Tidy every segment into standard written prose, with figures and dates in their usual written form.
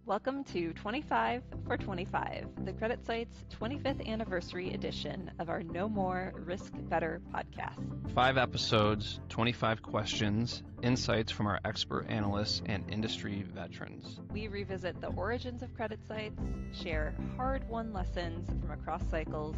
Welcome to 25 for 25, the CreditSights 25th anniversary edition of our No More Risk Better podcast. 5 episodes, 25 questions, insights from our expert analysts and industry veterans. We revisit the origins of CreditSights, share hard-won lessons from across cycles,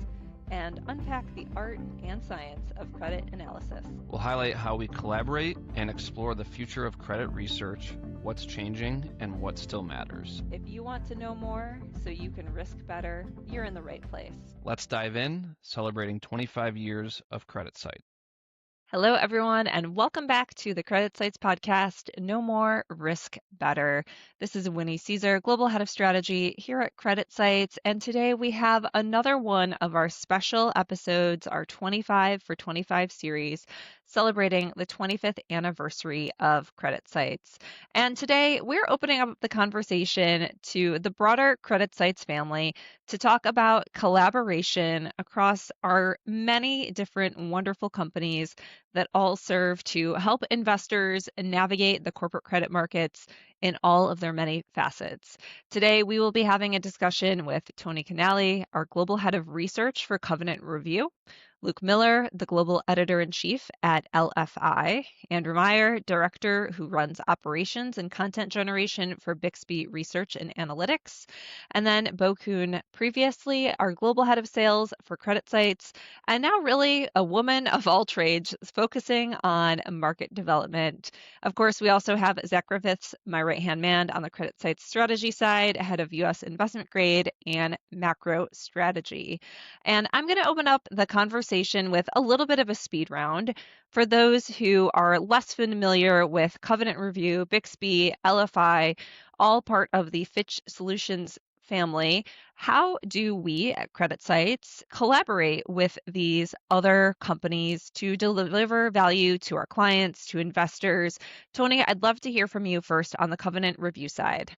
and unpack the art and science of credit analysis. We'll highlight how we collaborate and explore the future of credit research, what's changing, and what still matters. If you want to know more so you can risk better, you're in the right place. Let's dive in, celebrating 25 years of CreditSights. Hello, everyone, and welcome back to the CreditSights podcast, No More Risk Better. This is Winnie Cisar, Global Head of Strategy here at CreditSights, and today we have another one of our special episodes, our 25 for 25 series, celebrating the 25th anniversary of CreditSights. And today we're opening up the conversation to the broader CreditSights family to talk about collaboration across our many different wonderful companies that all serve to help investors navigate the corporate credit markets in all of their many facets. Today, we will be having a discussion with Tony Canali, our Global Head of Research for Covenant Review, Luke Miller, the Global Editor-in-Chief at LFI, Andrew Meyer, Director who runs Operations and Content Generation for Bixby Research and Analytics, and then Bo Kuhn, previously our Global Head of Sales for CreditSights, and now really a woman of all trades focusing on market development. Of course, we also have Zach Griffiths, my right-hand man on the CreditSights strategy side, head of U.S. investment grade and macro strategy. And I'm going to open up the conversation with a little bit of a speed round. For those who are less familiar with Covenant Review, Bixby, LFI, all part of the Fitch Solutions family, how do we at CreditSights collaborate with these other companies to deliver value to our clients, to investors? Tony, I'd love to hear from you first on the Covenant Review side.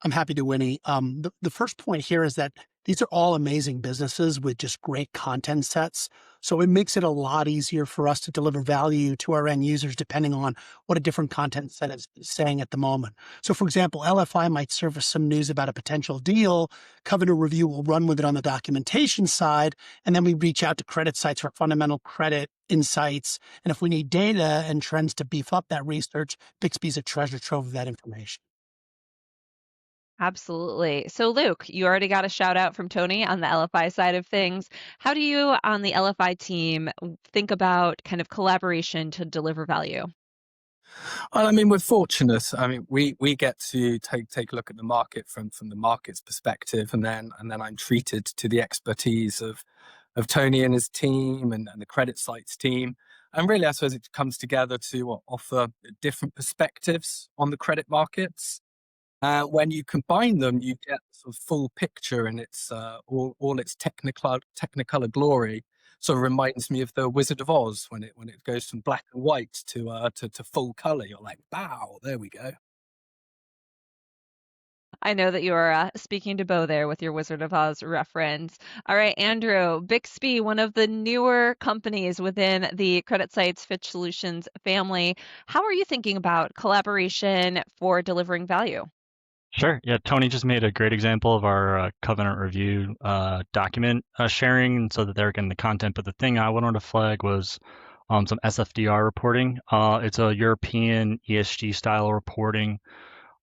I'm happy to, Winnie. The first point here is that these are all amazing businesses with just great content sets. So it makes it a lot easier for us to deliver value to our end users depending on what a different content set is saying at the moment. So for example, LFI might surface some news about a potential deal. Covenant Review will run with it on the documentation side. And then we reach out to CreditSights for fundamental credit insights. And if we need data and trends to beef up that research, Bixby's a treasure trove of that information. Absolutely. So Luke, you already got a shout out from Tony on the LFI side of things. How do you on the LFI team think about kind of collaboration to deliver value? Well, I mean, we're fortunate. I mean, we get to take a look at the market from the market's perspective, and then I'm treated to the expertise of Tony and his team and the CreditSights team. And really, I suppose it comes together to offer different perspectives on the credit markets. When you combine them, you get sort of full picture and it's all its technicolor glory. Sort of reminds me of the Wizard of Oz when it goes from black and white to full color. You're like, wow, there we go. I know that you are speaking to Bo there with your Wizard of Oz reference. All right, Andrew, Bixby, one of the newer companies within the CreditSights Fitch Solutions family. How are you thinking about collaboration for delivering value? Sure. Yeah, Tony just made a great example of our Covenant Review document sharing so that they're getting the content. But the thing I wanted to flag was some SFDR reporting. It's a European ESG style reporting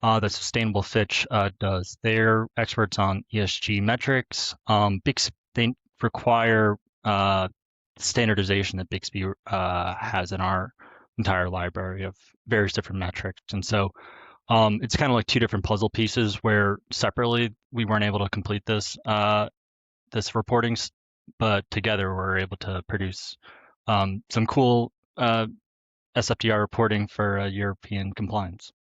that Sustainable Fitch does. They're experts on ESG metrics. They require standardization that Bixby has in our entire library of various different metrics. And so it's kind of like two different puzzle pieces where separately we weren't able to complete this reporting, but together we're able to produce some cool SFDR reporting for European compliance.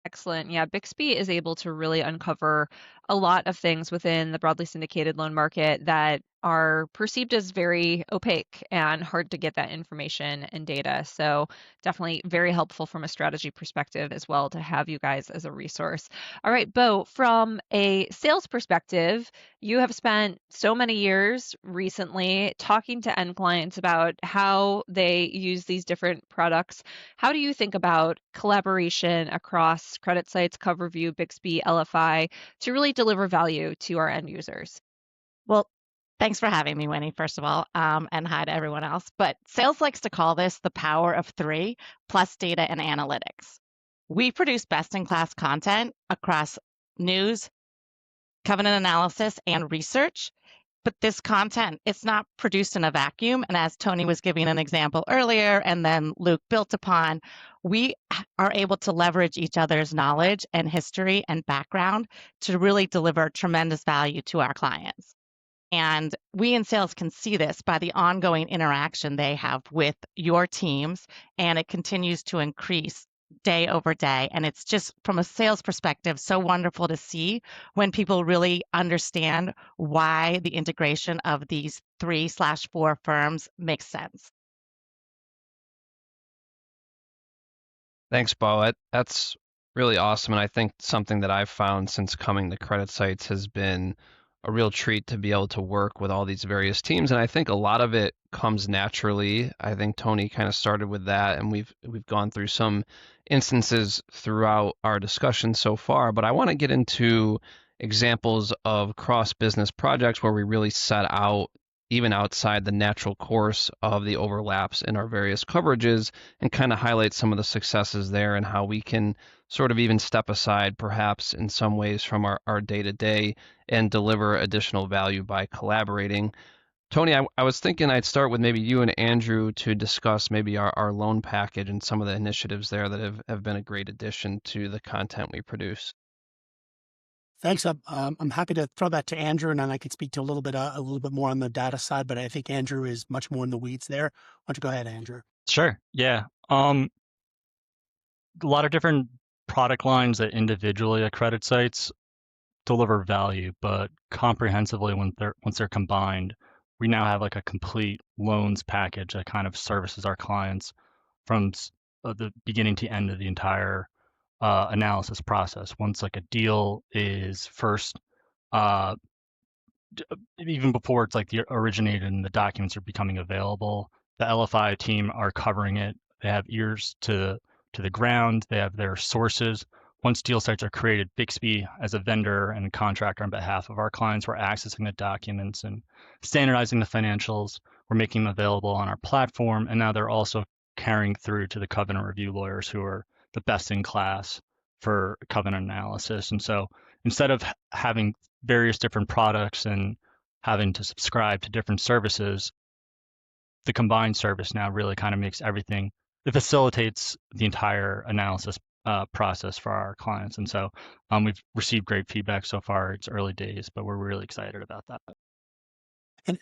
Excellent. Yeah, Bixby is able to really uncover a lot of things within the broadly syndicated loan market that are perceived as very opaque and hard to get that information and data. So definitely very helpful from a strategy perspective as well to have you guys as a resource. All right, Bo, from a sales perspective, you have spent so many years recently talking to end clients about how they use these different products. How do you think about collaboration across CreditSights, CoverView, Bixby, LFI to really deliver value to our end users? Well, thanks for having me, Winnie, first of all, and hi to everyone else. But sales likes to call this the power of three plus data and analytics. We produce best in class content across news, covenant analysis, and research. But this content, it's not produced in a vacuum. And as Tony was giving an example earlier, and then Luke built upon, we are able to leverage each other's knowledge and history and background to really deliver tremendous value to our clients. And we in sales can see this by the ongoing interaction they have with your teams, and it continues to increase day over day. And it's just from a sales perspective, so wonderful to see when people really understand why the integration of these 3/4 firms makes sense. Thanks, Bo. That's really awesome. And I think something that I've found since coming to CreditSights has been a real treat to be able to work with all these various teams. And I think a lot of it comes naturally. I think Tony kind of started with that, and we've gone through some instances throughout our discussion so far. But I want to get into examples of cross-business projects where we really set out even outside the natural course of the overlaps in our various coverages and kind of highlight some of the successes there and how we can sort of even step aside perhaps in some ways from our day-to-day and deliver additional value by collaborating. Tony, I was thinking I'd start with maybe you and Andrew to discuss maybe our loan package and some of the initiatives there that have been a great addition to the content we produce. Thanks. I'm happy to throw that to Andrew, and then I could speak to a little bit more on the data side. But I think Andrew is much more in the weeds there. Why don't you go ahead, Andrew? Sure. Yeah. A lot of different product lines that individually at CreditSights deliver value, but comprehensively once they're combined, we now have like a complete loans package that kind of services our clients from the beginning to end of the entire analysis process. Once like a deal is first, even before it's like the originated and the documents are becoming available, the LFI team are covering it. They have ears to the ground. They have their sources. Once deal sites are created, Bixby, as a vendor and contractor on behalf of our clients, we're accessing the documents and standardizing the financials. We're making them available on our platform, and now they're also carrying through to the covenant review lawyers who are the best in class for covenant analysis. And so instead of having various different products and having to subscribe to different services, the combined service now really kind of makes everything, it facilitates the entire analysis process for our clients. And so we've received great feedback so far. It's early days, but we're really excited about that.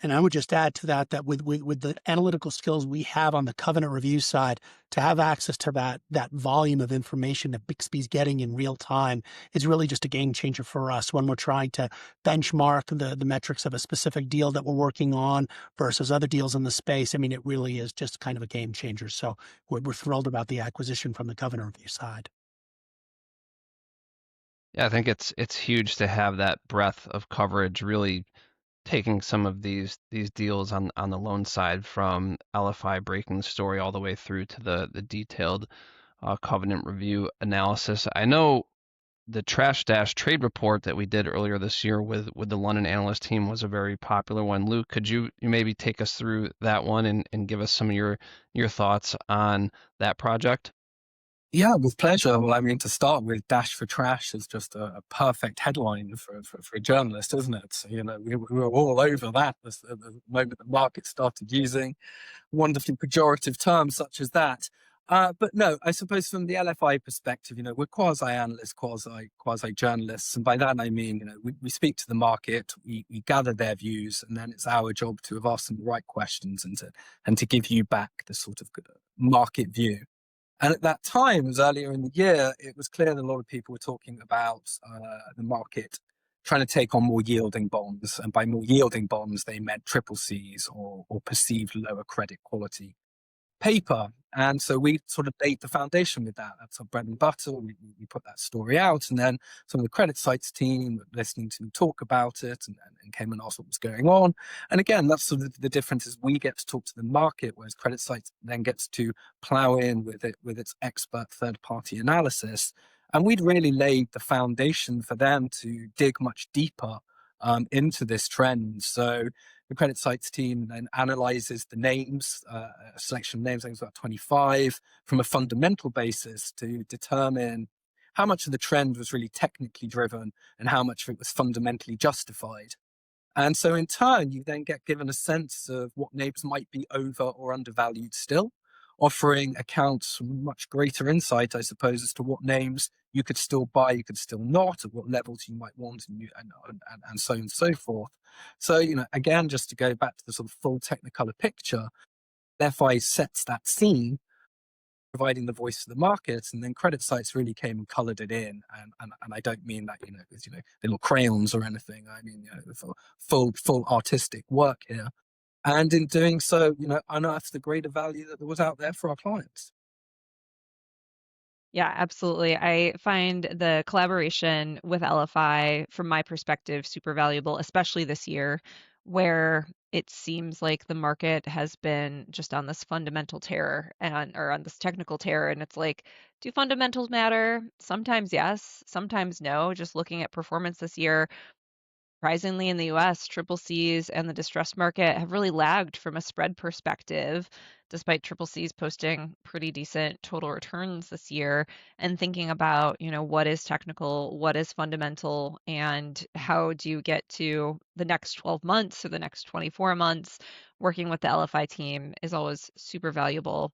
And I would just add to that with the analytical skills we have on the covenant review side, to have access to that volume of information that Bixby's getting in real time is really just a game changer for us when we're trying to benchmark the metrics of a specific deal that we're working on versus other deals in the space. I mean, it really is just kind of a game changer. So we're thrilled about the acquisition from the covenant review side. Yeah, I think it's huge to have that breadth of coverage, really taking some of these deals on the loan side from LFI breaking the story all the way through to the detailed covenant review analysis. I know the Trash Dash trade report that we did earlier this year with the London analyst team was a very popular one. Luke, could you maybe take us through that one and give us some of your thoughts on that project? Yeah, with pleasure. Well, I mean, to start with, Dash for Trash is just a perfect headline for a journalist, isn't it? So, we were all over that the moment the market started using wonderfully pejorative terms such as that. But no, I suppose from the LFI perspective, we're quasi-analysts, quasi-journalists. And by that, I mean, we speak to the market, we gather their views, and then it's our job to have asked them the right questions and to give you back the sort of market view. And at that time, it was earlier in the year, it was clear that a lot of people were talking about the market trying to take on more yielding bonds. And by more yielding bonds, they meant triple Cs or perceived lower credit quality paper. And so we sort of laid the foundation with that. That's our bread and butter. We put that story out, and then some of the CreditSights team were listening to me talk about it and came and asked what was going on. And again, that's sort of the difference, is we get to talk to the market, whereas CreditSights then gets to plow in with its expert third-party analysis. And we'd really laid the foundation for them to dig much deeper into this trend. So the CreditSights team then analyzes the names, a selection of names, I think it's about 25, from a fundamental basis to determine how much of the trend was really technically driven and how much of it was fundamentally justified. And so in turn, you then get given a sense of what names might be over or undervalued still, offering accounts much greater insight, I suppose, as to what names you could still buy, you could still not, at what levels you might want, and so on and so forth. So, again, just to go back to the sort of full Technicolor picture, FI sets that scene, providing the voice to the markets, and then CreditSights really came and colored it in. And I don't mean that, with, little crayons or anything. I mean, full artistic work here. And in doing so, unearthed the greater value that was out there for our clients. Yeah, absolutely. I find the collaboration with LFI, from my perspective, super valuable, especially this year, where it seems like the market has been just on this fundamental tear or on this technical tear. And it's like, do fundamentals matter? Sometimes yes, sometimes no. Just looking at performance this year, surprisingly, in the US, triple Cs and the distressed market have really lagged from a spread perspective, despite triple Cs posting pretty decent total returns this year. And thinking about, what is technical, what is fundamental, and how do you get to the next 12 months or the next 24 months, working with the LFI team is always super valuable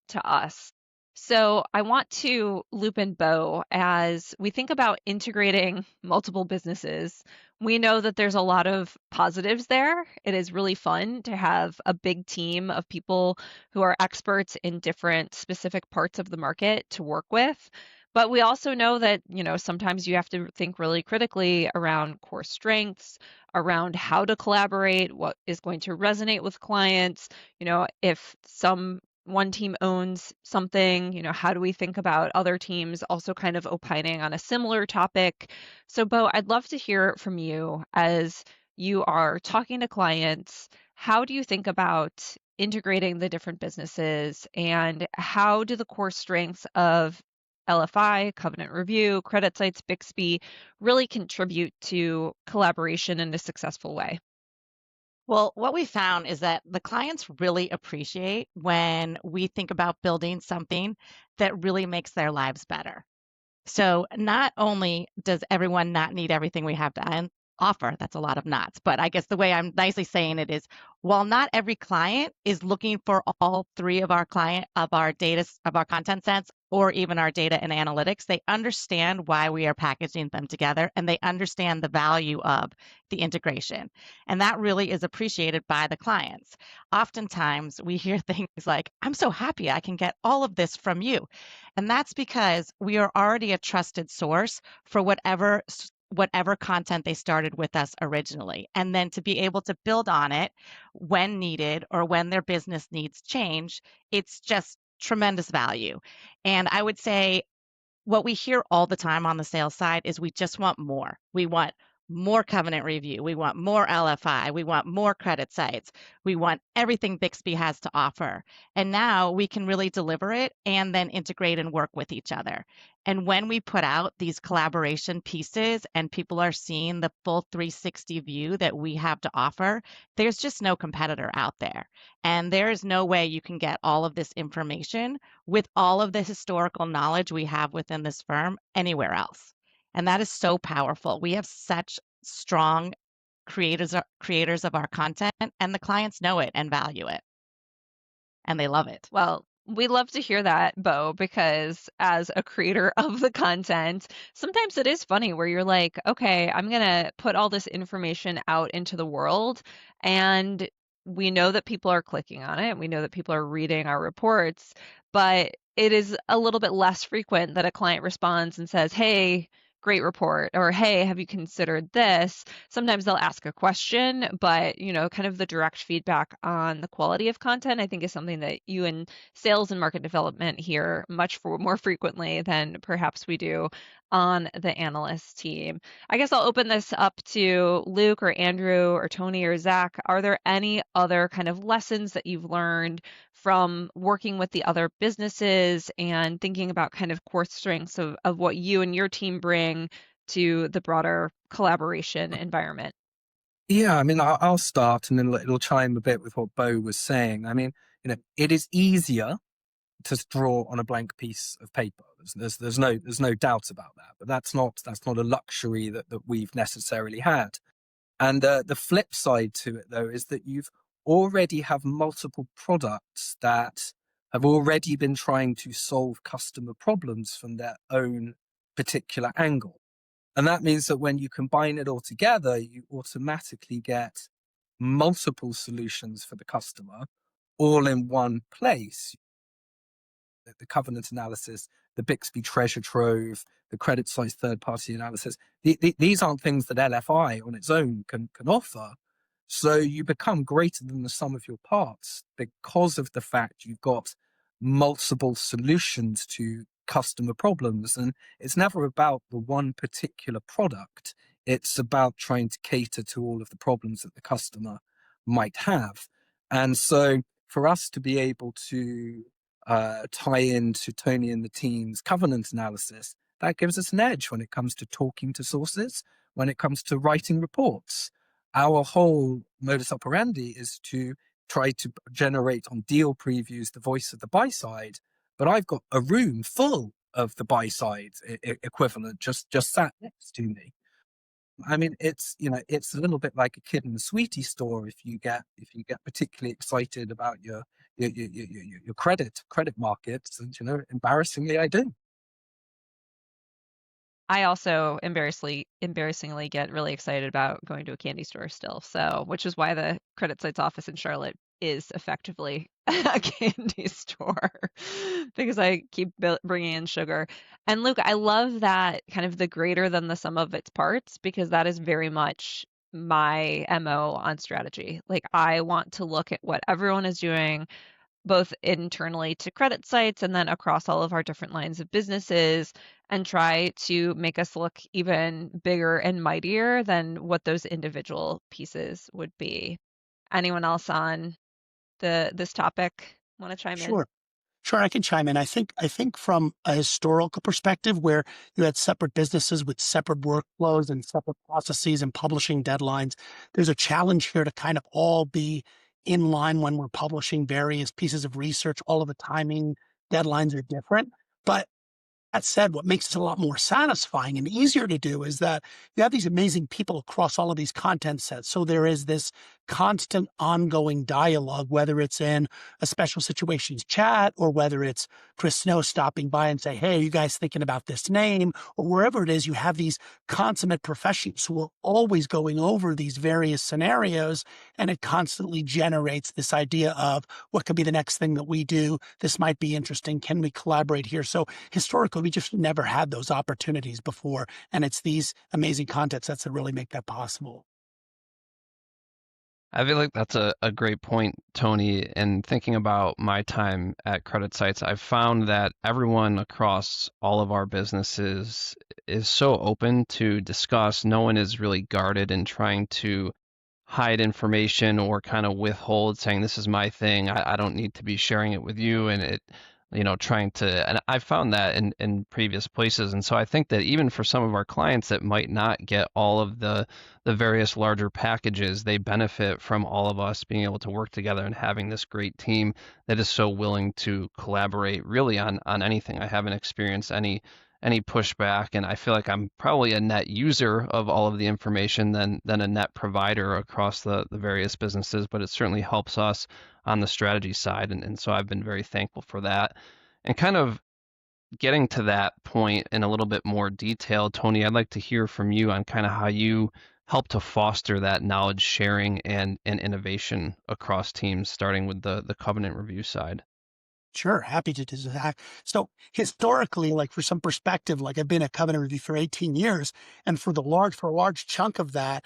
to us. So I want to loop in Bo as we think about integrating multiple businesses. We know that there's a lot of positives there. It is really fun to have a big team of people who are experts in different specific parts of the market to work with. But we also know that, sometimes you have to think really critically around core strengths, around how to collaborate, what is going to resonate with clients. If one team owns something, how do we think about other teams also kind of opining on a similar topic? So, Bo, I'd love to hear from you as you are talking to clients. How do you think about integrating the different businesses, and how do the core strengths of LFI, Covenant Review, CreditSights, Bixby really contribute to collaboration in a successful way? Well, what we found is that the clients really appreciate when we think about building something that really makes their lives better. So not only does everyone not need everything we have to offer, that's a lot of nots, but I guess the way I'm nicely saying it is, while not every client is looking for all three of our content sets, or even our data and analytics, they understand why we are packaging them together, and they understand the value of the integration. And that really is appreciated by the clients. Oftentimes we hear things like, I'm so happy I can get all of this from you. And that's because we are already a trusted source for whatever content they started with us originally. And then to be able to build on it when needed or when their business needs change, it's just tremendous value. And I would say what we hear all the time on the sales side is we just want more. We want more Covenant Review. We want more LFI. We want more CreditSights. We want everything Bixby has to offer. And now we can really deliver it and then integrate and work with each other. And when we put out these collaboration pieces and people are seeing the full 360 view that we have to offer, there's just no competitor out there. And there is no way you can get all of this information with all of the historical knowledge we have within this firm anywhere else. And that is so powerful. We have such strong creators of our content, and the clients know it and value it. And they love it. Well, we love to hear that, Bo, because as a creator of the content, sometimes it is funny where you're like, okay, I'm going to put all this information out into the world, and we know that people are clicking on it. We know that people are reading our reports, but it is a little bit less frequent that a client responds and says, hey, great report, or hey, have you considered this? Sometimes they'll ask a question, but kind of the direct feedback on the quality of content, I think, is something that you in sales and market development hear much more frequently than perhaps we do on the analyst team. I guess I'll open this up to Luke or Andrew or Tony or Zach. Are there any other kind of lessons that you've learned from working with the other businesses and thinking about kind of core strengths of what you and your team bring to the broader collaboration environment? Yeah, I mean, I'll start and then it'll chime a bit with what Bo was saying. I mean, it is easier to draw on a blank piece of paper. There's no doubt about that. But that's not a luxury that we've necessarily had. And the flip side to it, though, is that you've already have multiple products that have already been trying to solve customer problems from their own particular angle. And that means that when you combine it all together, you automatically get multiple solutions for the customer all in one place. The covenant analysis, the Bixby treasure trove, the CreditSights third-party analysis. These aren't things that LFI on its own can offer. So you become greater than the sum of your parts because of the fact you've got multiple solutions to customer problems. And it's never about the one particular product. It's about trying to cater to all of the problems that the customer might have. And so for us to be able to tie into Tony and the team's covenant analysis, that gives us an edge when it comes to talking to sources, when it comes to writing reports. Our whole modus operandi is to try to generate on deal previews the voice of the buy side, but I've got a room full of the buy side equivalent just sat next to me. I mean, it's a little bit like a kid in the sweetie store. If you get particularly excited about your credit markets, and embarrassingly, I do. I also embarrassingly get really excited about going to a candy store still. So, which is why the CreditSights office in Charlotte is effectively a candy store because I keep bringing in sugar. And Luke, I love that kind of the greater than the sum of its parts, because that is very much my MO on strategy. Like, I want to look at what everyone is doing, both internally to CreditSights and then across all of our different lines of businesses, and try to make us look even bigger and mightier than what those individual pieces would be. Anyone else on this topic want to chime in? Sure, I can chime in. I think from a historical perspective, where you had separate businesses with separate workflows and separate processes and publishing deadlines, there's a challenge here to kind of all be in line when we're publishing various pieces of research. All of the timing deadlines are different. But that said, what makes it a lot more satisfying and easier to do is that you have these amazing people across all of these content sets. So there is this constant ongoing dialogue, whether it's in a special situations chat or whether it's Chris Snow stopping by and say, hey, are you guys thinking about this name? Or wherever it is, you have these consummate professionals who are always going over these various scenarios, and it constantly generates this idea of what could be the next thing that we do. This might be interesting. Can we collaborate here? So historically, we just never had those opportunities before. And it's these amazing content sets that really make that possible. I feel like that's a great point, Tony. And thinking about my time at CreditSights, I've found that everyone across all of our businesses is so open to discuss. No one is really guarded in trying to hide information or kind of withhold, saying this is my thing. I don't need to be sharing it with you. And it, trying to, and I found that in previous places. And so I think that even for some of our clients that might not get all of the various larger packages, they benefit from all of us being able to work together and having this great team that is so willing to collaborate really on anything. I haven't experienced any pushback, and I feel like I'm probably a net user of all of the information than a net provider across the various businesses, but it certainly helps us on the strategy side, and so I've been very thankful for that. And kind of getting to that point in a little bit more detail, Tony, I'd like to hear from you on kind of how you help to foster that knowledge sharing and innovation across teams, starting with the covenant review side. Sure, happy to do that. So historically, like for some perspective, like I've been at Covenant Review for 18 years, and for a large chunk of that,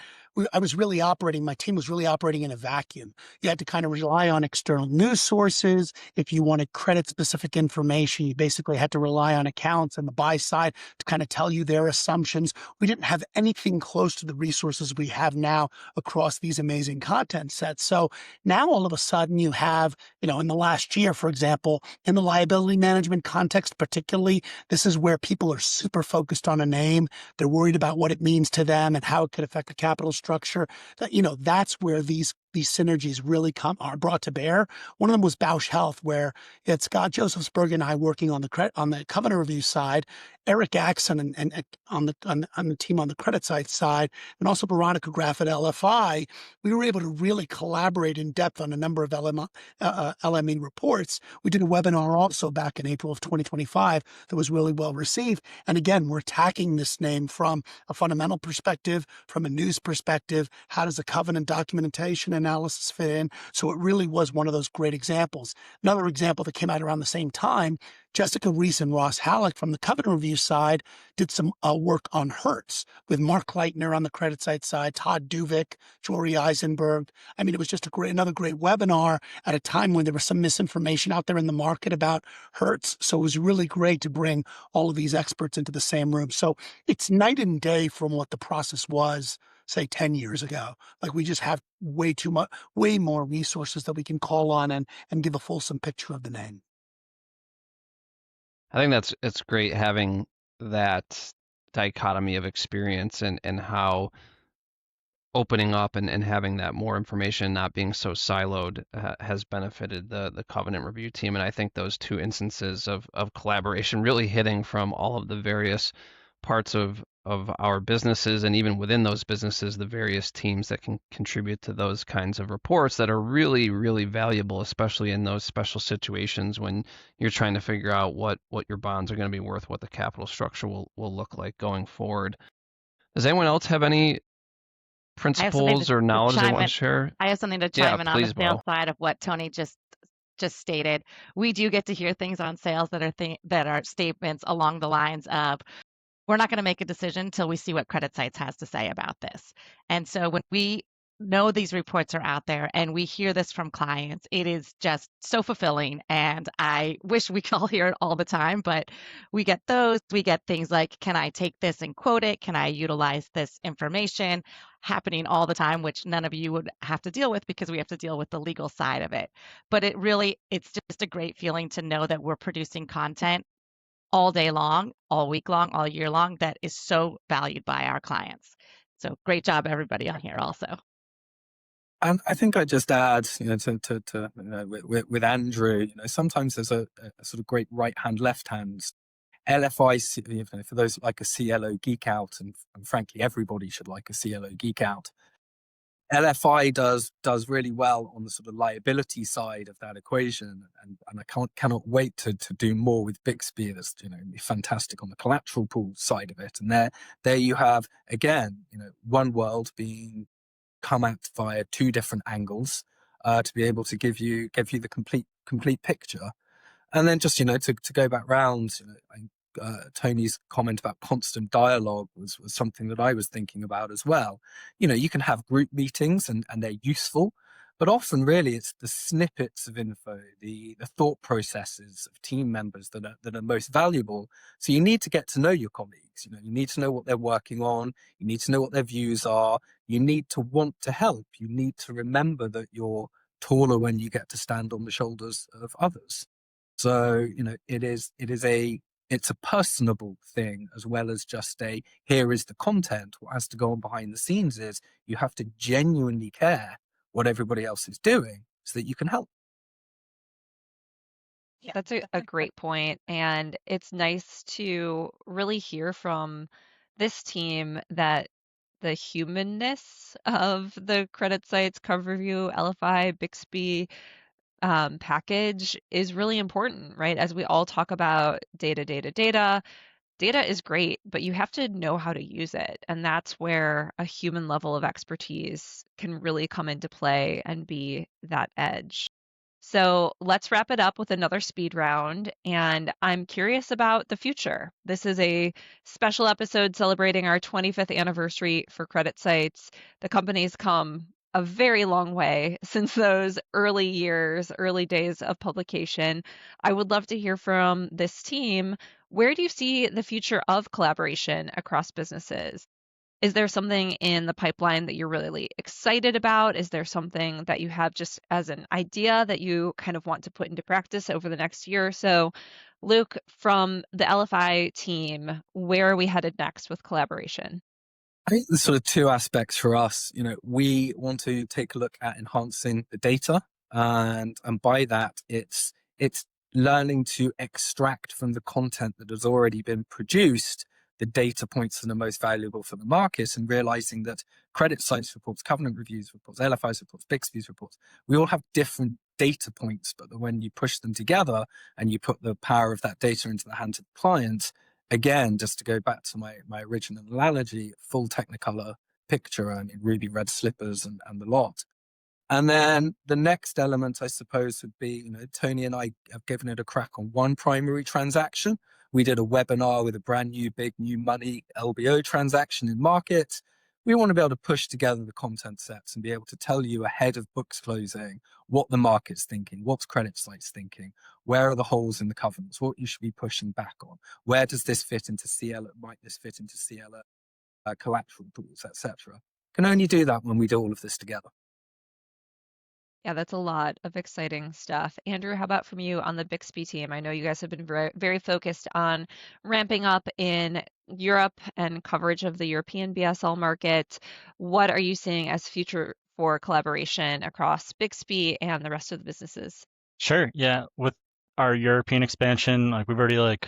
I was really operating. My team was really operating in a vacuum. You had to kind of rely on external news sources. If you wanted credit-specific information, you basically had to rely on accounts and the buy side to kind of tell you their assumptions. We didn't have anything close to the resources we have now across these amazing content sets. So now all of a sudden you have, in the last year, for example, in the liability management context, particularly, this is where people are super focused on a name. They're worried about what it means to them and how it could affect the capital structure. That's where these synergies really are brought to bear. One of them was Bausch Health, where it's Scott Josephsberg and I working on the Covenant Review side, Eric Axon and on the team on the CreditSights side, and also Veronica Graff at LFI. We were able to really collaborate in depth on a number of LME reports. We did a webinar also back in April of 2025 that was really well received. And again, we're attacking this name from a fundamental perspective, from a news perspective. How does the covenant documentation analysis fit in? So it really was one of those great examples. Another example that came out around the same time, Jessica Reese and Ross Halleck from the Covenant Review side did some work on Hertz with Mark Leitner on the CreditSights side, Todd Duvik, Jory Eisenberg. I mean, it was just another great webinar at a time when there was some misinformation out there in the market about Hertz. So it was really great to bring all of these experts into the same room. So it's night and day from what the process was, say, 10 years ago. Like we just have way more resources that we can call on and give a fulsome picture of the name. I think it's great having that dichotomy of experience and how opening up and having that more information, not being so siloed, has benefited the Covenant Review team. And I think those two instances of collaboration really hitting from all of the various parts of our businesses, and even within those businesses, the various teams that can contribute to those kinds of reports that are really, really valuable, especially in those special situations when you're trying to figure out what your bonds are going to be worth, what the capital structure will look like going forward. Does anyone else have any principles or knowledge they want to share? I have something to Yeah, chime in on the please, sales Bo. side of what Tony just stated. We do get to hear things on sales that are statements along the lines of, we're not going to make a decision until we see what CreditSights has to say about this. And so when we know these reports are out there and we hear this from clients, it is just so fulfilling. And I wish we could all hear it all the time, but we get those. We get things like, can I take this and quote it? Can I utilize this information? Happening all the time, which none of you would have to deal with because we have to deal with the legal side of it. But it's just a great feeling to know that we're producing content all day long, all week long, all year long that is so valued by our clients. So great job, everybody on here also. And I think I just add, with Andrew, sometimes there's a sort of great right hand, left hand. LFI, for those like a CLO geek out, and frankly, everybody should like a CLO geek out. LFI does really well on the sort of liability side of that equation, and I cannot wait to do more with Bixby. That's fantastic on the collateral pool side of it. And there you have again, one world being come at via two different angles to be able to give you the complete picture. And then just to go back round, Tony's comment about constant dialogue was something that I was thinking about as well. You can have group meetings and they're useful, but often really it's the snippets of info, the thought processes of team members that are most valuable. So you need to get to know your colleagues. You need to know what they're working on. You need to know what their views are. You need to want to help. You need to remember that you're taller when you get to stand on the shoulders of others. So it's a personable thing as well as just here is the content. What has to go on behind the scenes is you have to genuinely care what everybody else is doing so that you can help. Yeah, that's a great point. And it's nice to really hear from this team that the humanness of the CreditSights cover review, LFI, Bixby package is really important, right? As we all talk about data is great, but you have to know how to use it. And that's where a human level of expertise can really come into play and be that edge. So let's wrap it up with another speed round. And I'm curious about the future. This is a special episode celebrating our 25th anniversary for CreditSights. The company's come a very long way since those early years, early days of publication. I would love to hear from this team. Where do you see the future of collaboration across businesses? Is there something in the pipeline that you're really excited about? Is there something that you have just as an idea that you kind of want to put into practice over the next year or so? Luke, from the LFI team, where are we headed next with collaboration? I think there's sort of two aspects for us. We want to take a look at enhancing the data, and by that, it's learning to extract from the content that has already been produced the data points that are most valuable for the market, and realizing that CreditSights reports, covenant reviews reports, LFI's reports, Bixby's reports, we all have different data points, but that when you push them together and you put the power of that data into the hands of the client, again, just to go back to my original analogy, full Technicolor picture and in ruby red slippers and the lot. And then the next element, I suppose, would be, Tony and I have given it a crack on one primary transaction. We did a webinar with a brand new, big new money LBO transaction in market. We want to be able to push together the content sets and be able to tell you ahead of books closing what the market's thinking, what's CreditSights thinking, where are the holes in the covenants, what you should be pushing back on, where does this fit into CL, might this fit into CL collateral pools, etc. Can only do that when we do all of this together. Yeah, that's a lot of exciting stuff. Andrew, how about from you on the Bixby team? I know you guys have been very, very focused on ramping up in Europe and coverage of the European BSL market. What are you seeing as future for collaboration across Bixby and the rest of the businesses? Sure. Yeah. With our European expansion, like we've already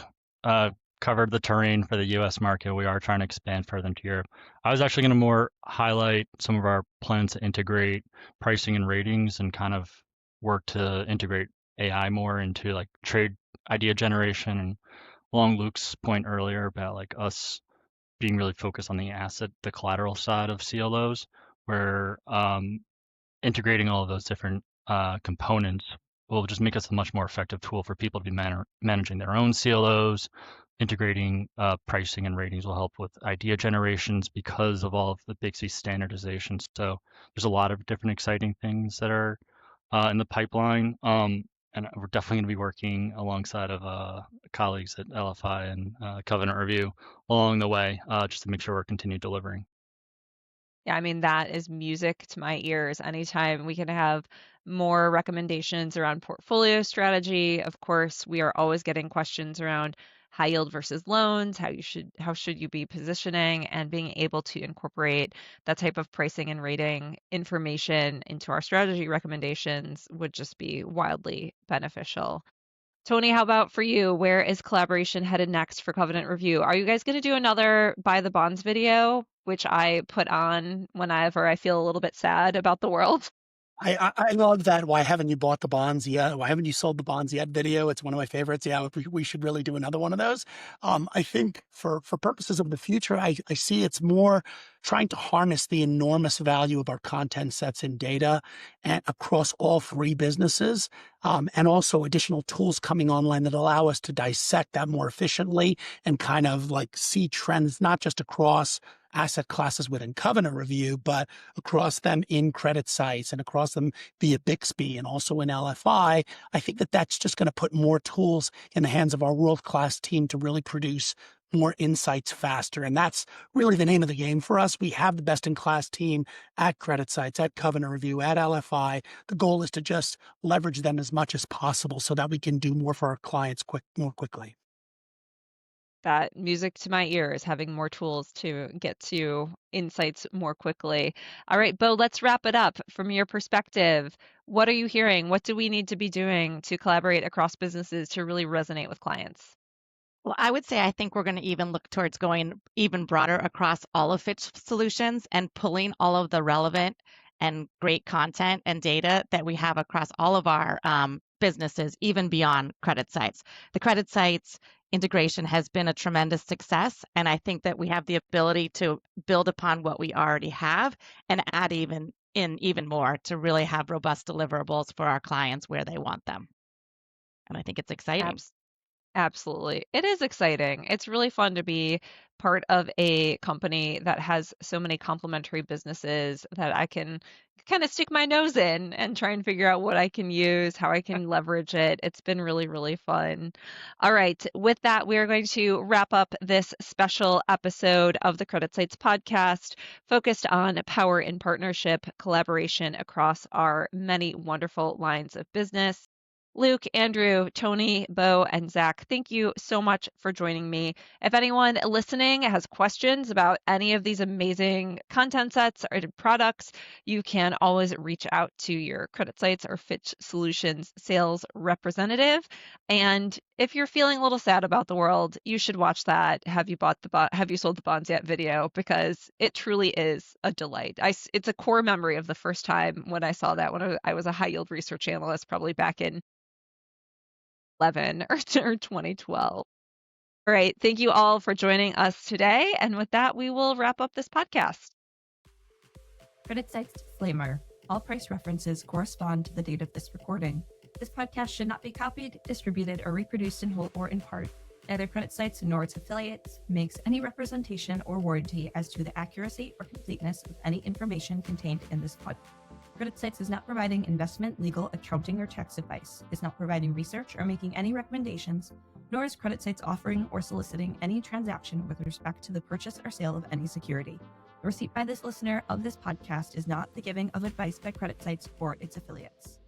covered the terrain for the US market. We are trying to expand further into Europe. I was actually going to more highlight some of our plans to integrate pricing and ratings and kind of work to integrate AI more into like trade idea generation. And along Luke's point earlier about like us being really focused on the asset, the collateral side of CLOs, where integrating all of those different components will just make us a much more effective tool for people to be managing their own CLOs. Integrating pricing and ratings will help with idea generations because of all of the Bixby standardization. So there's a lot of different exciting things that are in the pipeline. And we're definitely going to be working alongside of colleagues at LFI and Covenant Review along the way, just to make sure we're continuing delivering. Yeah, I mean, that is music to my ears. Anytime we can have more recommendations around portfolio strategy. Of course, we are always getting questions around high yield versus loans, how should you be positioning, and being able to incorporate that type of pricing and rating information into our strategy recommendations would just be wildly beneficial. Tony, how about for you? Where is collaboration headed next for Covenant Review? Are you guys going to do another Buy the Bonds video, which I put on whenever I feel a little bit sad about the world? I love that. Why haven't you bought the bonds yet? Why haven't you sold the bonds yet video? It's one of my favorites. Yeah, we should really do another one of those. I think for purposes of the future, I see it's more trying to harness the enormous value of our content sets and data and across all three businesses, and also additional tools coming online that allow us to dissect that more efficiently and kind of like see trends, not just across asset classes within Covenant Review, but across them in CreditSights and across them via Bixby and also in LFI. I think that that's just going to put more tools in the hands of our world-class team to really produce more insights faster. And that's really the name of the game for us. We have the best-in-class team at CreditSights, at Covenant Review, at LFI. The goal is to just leverage them as much as possible so that we can do more for our clients more quickly. That music to my ears, having more tools to get to insights more quickly. All right, Bo, let's wrap it up. From your perspective, what are you hearing? What do we need to be doing to collaborate across businesses to really resonate with clients? Well, I would say I think we're going to even look towards going even broader across all of Fitch Solutions and pulling all of the relevant and great content and data that we have across all of our businesses, even beyond CreditSights. The CreditSights integration has been a tremendous success, and I think that we have the ability to build upon what we already have and add even in even more to really have robust deliverables for our clients where they want them. And I think it's exciting. Absolutely. It is exciting. It's really fun to be part of a company that has so many complementary businesses that I can kind of stick my nose in and try and figure out what I can use, how I can leverage it. It's been really, really fun. All right. With that, we are going to wrap up this special episode of the CreditSights podcast focused on power in partnership collaboration across our many wonderful lines of business. Luke, Andrew, Tony, Bo, and Zach, thank you so much for joining me. If anyone listening has questions about any of these amazing content sets or products, you can always reach out to your CreditSights or Fitch Solutions sales representative. And if you're feeling a little sad about the world, you should watch that Have you sold the bonds yet video, because it truly is a delight. It's a core memory of the first time when I saw that when I was a high yield research analyst, probably back in 2011 or 2012. All right. Thank you all for joining us today. And with that, we will wrap up this podcast. CreditSights disclaimer. All price references correspond to the date of this recording. This podcast should not be copied, distributed, or reproduced in whole or in part. Neither CreditSights nor its affiliates makes any representation or warranty as to the accuracy or completeness of any information contained in this podcast. CreditSights is not providing investment, legal, accounting, or tax advice, is not providing research or making any recommendations, nor is CreditSights offering or soliciting any transaction with respect to the purchase or sale of any security. The receipt by this listener of this podcast is not the giving of advice by CreditSights or its affiliates.